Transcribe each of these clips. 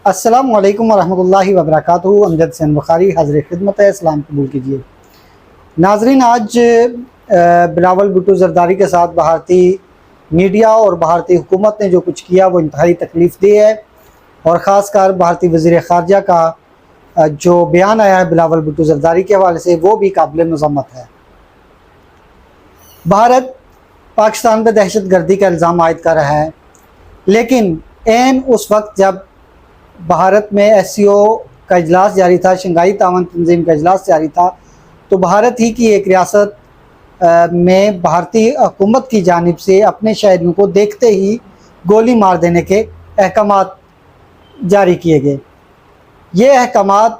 السلام علیکم ورحمۃ اللہ وبرکاتہ۔ امجد حسین بخاری حاضر خدمت ہے، اسلام قبول کیجیے۔ ناظرین، آج بلاول بھٹو زرداری کے ساتھ بھارتی میڈیا اور بھارتی حکومت نے جو کچھ کیا وہ انتہائی تکلیف دہ ہے، اور خاص کر بھارتی وزیر خارجہ کا جو بیان آیا ہے بلاول بھٹو زرداری کے حوالے سے وہ بھی قابل مذمت ہے۔ بھارت پاکستان پہ دہشت گردی کا الزام عائد کر رہا ہے، لیکن عین اس وقت جب بھارت میں SCO کا اجلاس جاری تھا، شنگھائی تعاون تنظیم کا اجلاس جاری تھا، تو بھارت ہی کی ایک ریاست میں بھارتی حکومت کی جانب سے اپنے شہریوں کو دیکھتے ہی گولی مار دینے کے احکامات جاری کیے گئے۔ یہ احکامات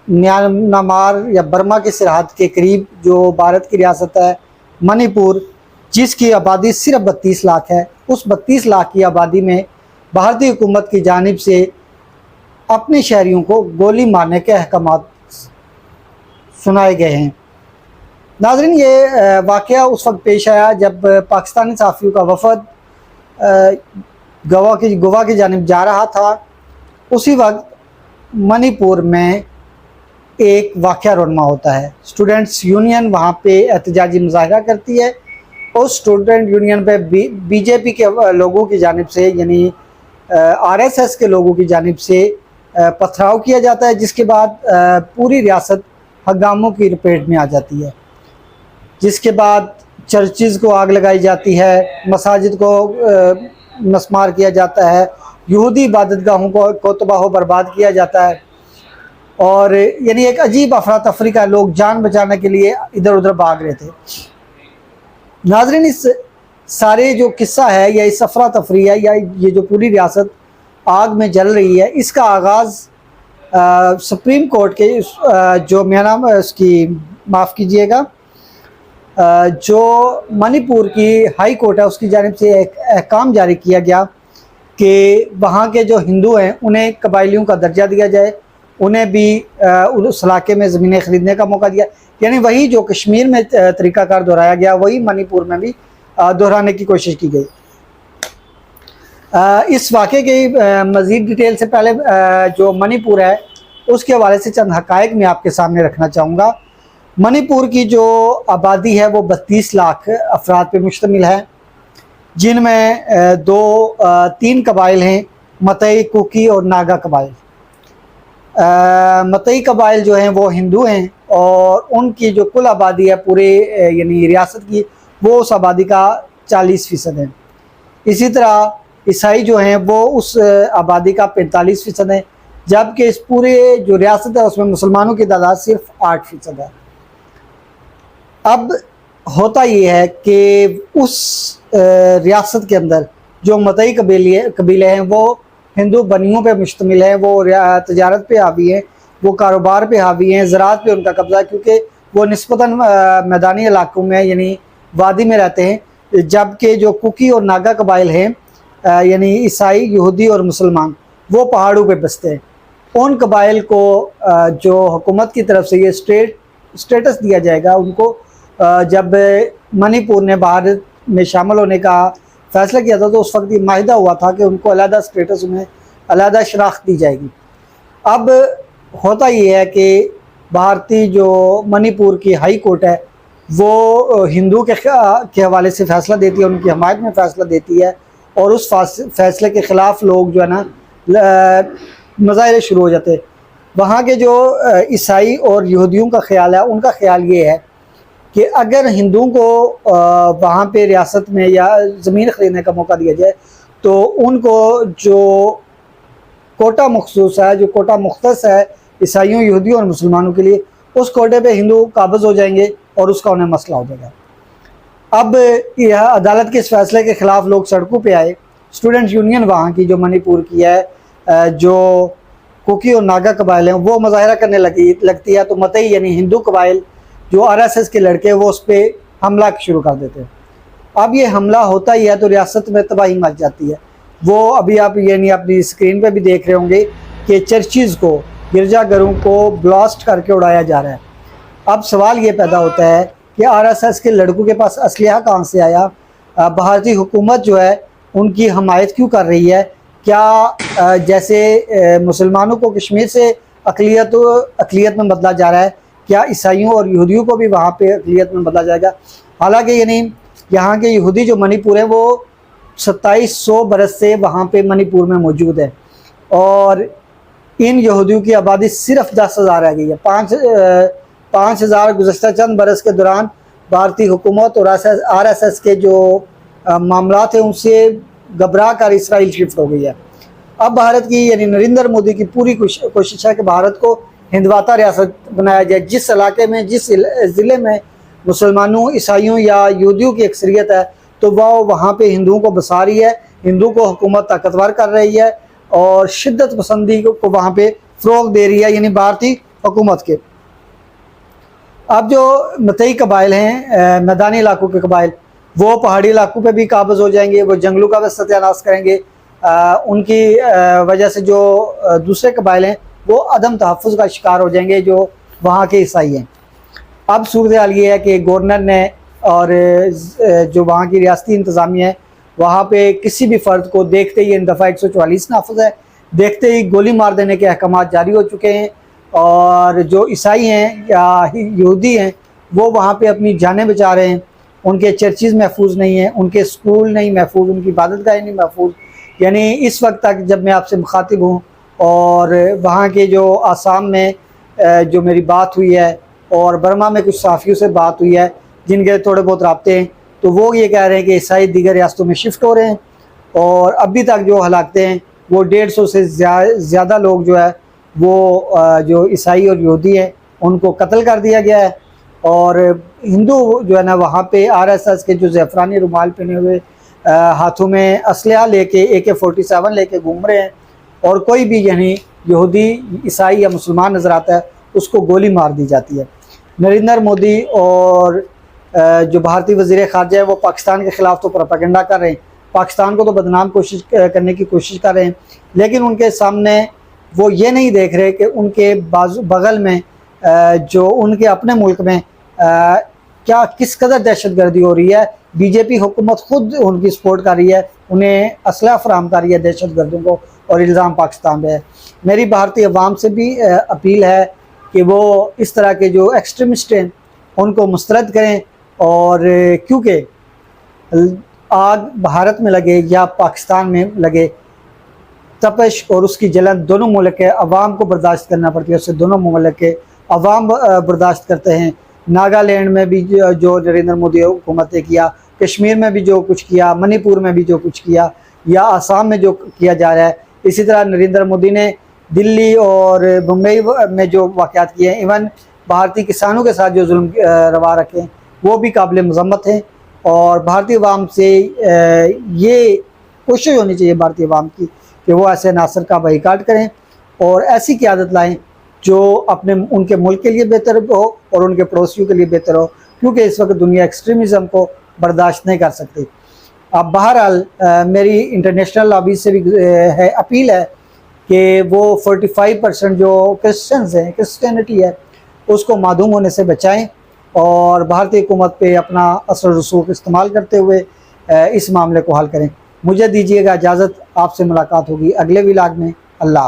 میانمار یا برما کی سرحد کے قریب جو بھارت کی ریاست ہے منی پور، جس کی آبادی صرف 32 لاکھ ہے، اس 32 لاکھ کی آبادی میں بھارتی حکومت کی جانب سے اپنے شہریوں کو گولی مارنے کے احکامات سنائے گئے ہیں۔ ناظرین، یہ واقعہ اس وقت پیش آیا جب پاکستانی صحافیوں کا وفد گوا کی جانب جا رہا تھا۔ اسی وقت منی پور میں ایک واقعہ رونما ہوتا ہے۔ اسٹوڈنٹس یونین وہاں پہ احتجاجی مظاہرہ کرتی ہے، اور اسٹوڈنٹ یونین پہ BJP کے لوگوں کی جانب سے، یعنی RSS کے لوگوں کی جانب سے پتھراؤ کیا جاتا ہے، جس کے بعد پوری ریاست ہنگاموں کی لپیٹ میں آ جاتی ہے، جس کے بعد چرچز کو آگ لگائی جاتی ہے، مساجد کو مسمار کیا جاتا ہے، یہودی عبادت گاہوں کو تباہ و برباد کیا جاتا ہے، اور یعنی ایک عجیب افراتفری کا لوگ جان بچانے کے لیے ادھر ادھر بھاگ رہے تھے۔ ناظرین، اس سارے جو قصہ ہے یا اس افراتفری ہے یا یہ جو پوری ریاست آگ میں جل رہی ہے، اس کا آغاز سپریم کورٹ کے جو اس کی معاف کیجئے گا جو منی پور کی ہائی کورٹ ہے اس کی جانب سے ایک احکام جاری کیا گیا کہ وہاں کے جو ہندو ہیں انہیں قبائلیوں کا درجہ دیا جائے، انہیں بھی اس علاقے میں زمینیں خریدنے کا موقع دیا، یعنی وہی جو کشمیر میں طریقہ کار دہرایا گیا وہی منی پور میں بھی دہرانے کی کوشش کی گئی۔ اس واقعے کی مزید ڈیٹیل سے پہلے جو منی پور ہے اس کے حوالے سے چند حقائق میں آپ کے سامنے رکھنا چاہوں گا۔ منی پور کی جو آبادی ہے وہ 32 لاکھ افراد پہ مشتمل ہے، جن میں 3 قبائل ہیں، متئی، کوکی اور ناگا قبائل۔ متئی قبائل جو ہیں وہ ہندو ہیں، اور ان کی جو کل آبادی ہے پورے یعنی ریاست کی وہ اس آبادی کا 40% ہے۔ اسی طرح عیسائی جو ہیں وہ اس آبادی کا 45% ہے، جبکہ اس پورے جو ریاست ہے اس میں مسلمانوں کی تعداد صرف 8% ہے۔ اب ہوتا یہ ہے کہ اس ریاست کے اندر جو متئی قبیلے ہیں وہ ہندو بنیوں پہ مشتمل ہیں، وہ تجارت پہ حاوی ہیں، وہ کاروبار پہ حاوی ہیں، زراعت پہ ان کا قبضہ ہے، کیونکہ وہ نسبتاً میدانی علاقوں میں یعنی وادی میں رہتے ہیں، جبکہ جو کوکی اور ناگا قبائل ہیں یعنی عیسائی، یہودی اور مسلمان، وہ پہاڑوں پہ بستے ہیں۔ ان قبائل کو جو حکومت کی طرف سے یہ اسٹیٹس دیا جائے گا، ان کو جب منی پور نے بھارت میں شامل ہونے کا فیصلہ کیا تھا تو اس وقت یہ معاہدہ ہوا تھا کہ ان کو علیحدہ اسٹیٹس، انہیں علیحدہ شناخت دی جائے گی۔ اب ہوتا یہ ہے کہ بھارتی جو منی پور کی ہائی کورٹ ہے وہ ہندو کے حوالے سے فیصلہ دیتی ہے، ان کی حمایت میں فیصلہ دیتی ہے، اور اس فیصلے کے خلاف لوگ جو ہے نا مظاہرے شروع ہو جاتے ہیں۔ وہاں کے جو عیسائی اور یہودیوں کا خیال ہے، ان کا خیال یہ ہے کہ اگر ہندوؤں کو وہاں پہ ریاست میں یا زمین خریدنے کا موقع دیا جائے تو ان کو جو کوٹا مخصوص ہے، جو کوٹا مختص ہے عیسائیوں، یہودیوں اور مسلمانوں کے لیے، اس کوٹے پہ ہندو قابض ہو جائیں گے اور اس کا انہیں مسئلہ ہو جائے گا۔ اب یہ عدالت کے اس فیصلے کے خلاف لوگ سڑکوں پہ آئے۔ اسٹوڈنٹ یونین وہاں کی جو منی پور کی ہے، جو کوکی اور ناگا قبائل ہیں، وہ مظاہرہ کرنے لگتی ہے، تو متئی یعنی ہندو قبائل جو RSS کے لڑکے وہ اس پہ حملہ شروع کر دیتے ہیں۔ اب یہ حملہ ہوتا ہی ہے تو ریاست میں تباہی مچ جاتی ہے۔ وہ ابھی آپ یعنی اپنی اسکرین پہ بھی دیکھ رہے ہوں گے کہ چرچز کو، گرجا گھروں کو بلاسٹ کر کے اڑایا جا رہا ہے۔ اب سوال یہ پیدا ہوتا ہے کہ RSS کے لڑکوں کے پاس اسلحہ کہاں سے آیا؟ بھارتی حکومت جو ہے ان کی حمایت کیوں کر رہی ہے کیا جیسے مسلمانوں کو کشمیر سے اقلیت میں بدلا جا رہا ہے، کیا عیسائیوں اور یہودیوں کو بھی وہاں پہ اقلیت میں بدلا جائے گا؟ حالانکہ یعنی یہاں کے یہودی جو منی پور ہے وہ 2700 برس سے وہاں پہ منی پور میں موجود ہے، اور ان یہودیوں کی آبادی صرف 10,000 رہ گئی ہے۔ 5,000 گزشتہ چند برس کے دوران بھارتی حکومت اور RSS کے جو معاملات ہیں ان سے گھبرا کر اسرائیل شفٹ ہو گئی ہے۔ اب بھارت کی یعنی نریندر مودی کی پوری کوشش ہے کہ بھارت کو ہندواتہ ریاست بنایا جائے، جس علاقے میں جس ضلع میں مسلمانوں، عیسائیوں یا یہودیوں کی اکثریت ہے تو وہ وہاں پہ ہندوؤں کو بسا رہی ہے، ہندوؤں کو حکومت طاقتور کر رہی ہے اور شدت پسندی کو وہاں پہ فروغ دے رہی ہے، یعنی بھارتی حکومت کے۔ اب جو متئی قبائل ہیں، میدانی علاقوں کے قبائل، وہ پہاڑی علاقوں پہ بھی قابض ہو جائیں گے، وہ جنگلوں کا بھی ستیہ ناش کریں گے۔ ان کی وجہ سے جو دوسرے قبائل ہیں وہ عدم تحفظ کا شکار ہو جائیں گے، جو وہاں کے عیسائی ہیں۔ اب صورتحال یہ ہے کہ گورنر نے اور جو وہاں کی ریاستی انتظامیہ ہے وہاں پہ کسی بھی فرد کو دیکھتے ہی دفعہ 144 نافذ ہے، دیکھتے ہی گولی مار دینے کے احکامات جاری ہو چکے ہیں، اور جو عیسائی ہیں یا یہودی ہیں وہ وہاں پہ اپنی جانیں بچا رہے ہیں۔ ان کے چرچز محفوظ نہیں ہیں، ان کے اسکول نہیں محفوظ، ان کی عبادت گاہیں نہیں محفوظ۔ یعنی اس وقت تک جب میں آپ سے مخاطب ہوں اور وہاں کے جو آسام میں جو میری بات ہوئی ہے اور برما میں کچھ صحافیوں سے بات ہوئی ہے جن کے تھوڑے بہت رابطے ہیں، تو وہ یہ کہہ رہے ہیں کہ عیسائی دیگر ریاستوں میں شفٹ ہو رہے ہیں، اور ابھی تک جو ہلاکتیں ہیں وہ 150 سے زیادہ لوگ جو ہے وہ جو عیسائی اور یہودی ہیں ان کو قتل کر دیا گیا ہے، اور ہندو جو ہے نا وہاں پہ RSS کے جو زعفرانی رومال پہنے ہوئے ہاتھوں میں اسلحہ لے کے AK-47 لے کے گھوم رہے ہیں، اور کوئی بھی یعنی یہودی، عیسائی یا مسلمان نظر آتا ہے اس کو گولی مار دی جاتی ہے۔ نریندر مودی اور جو بھارتی وزیر خارجہ ہے وہ پاکستان کے خلاف تو پروپیگنڈا کر رہے ہیں، پاکستان کو تو بدنام کرنے کی کوشش کر رہے ہیں، لیکن ان کے سامنے وہ یہ نہیں دیکھ رہے کہ ان کے بغل میں جو ان کے اپنے ملک میں کیا کس قدر دہشت گردی ہو رہی ہے۔ BJP حکومت خود ان کی سپورٹ کر رہی ہے، انہیں اسلحہ فراہم کر رہی ہے دہشت گردوں کو، اور الزام پاکستان پہ ہے۔ میری بھارتی عوام سے بھی اپیل ہے کہ وہ اس طرح کے جو ایکسٹریمسٹ ہیں ان کو مسترد کریں، اور کیونکہ آگ بھارت میں لگے یا پاکستان میں لگے، تپش اور اس کی جلن دونوں ملک کے عوام کو برداشت کرنا پڑتی ہے، اسے دونوں ممالک کے عوام برداشت کرتے ہیں۔ ناگالینڈ میں بھی جو نریندر مودی حکومت نے کیا، کشمیر میں بھی جو کچھ کیا، منی پور میں بھی جو کچھ کیا، یا آسام میں جو کیا جا رہا ہے، اسی طرح نریندر مودی نے دلی اور بمبئی میں جو واقعات کیے ہیں، ایون بھارتی کسانوں کے ساتھ جو ظلم روا رکھے ہیں وہ بھی قابل مذمت ہیں، اور بھارتی عوام سے یہ کوشش ہونی چاہیے بھارتی عوام کی کہ وہ ایسے عناصر کا بائیکاٹ کریں اور ایسی قیادت لائیں جو ان کے ملک کے لیے بہتر ہو اور ان کے پڑوسیوں کے لیے بہتر ہو، کیونکہ اس وقت دنیا ایکسٹریمزم کو برداشت نہیں کر سکتی۔ اب بہرحال میری انٹرنیشنل لابی سے بھی اپیل ہے کہ وہ 45% جو کرسچنز ہیں، کرسچینٹی ہے، اس کو معدوم ہونے سے بچائیں، اور بھارتی حکومت پہ اپنا اثر و رسوخ استعمال کرتے ہوئے اس معاملے کو حل کریں۔ مجھے دیجیے گا اجازت، آپ سے ملاقات ہوگی اگلے ولاگ میں۔ اللہ حافظ۔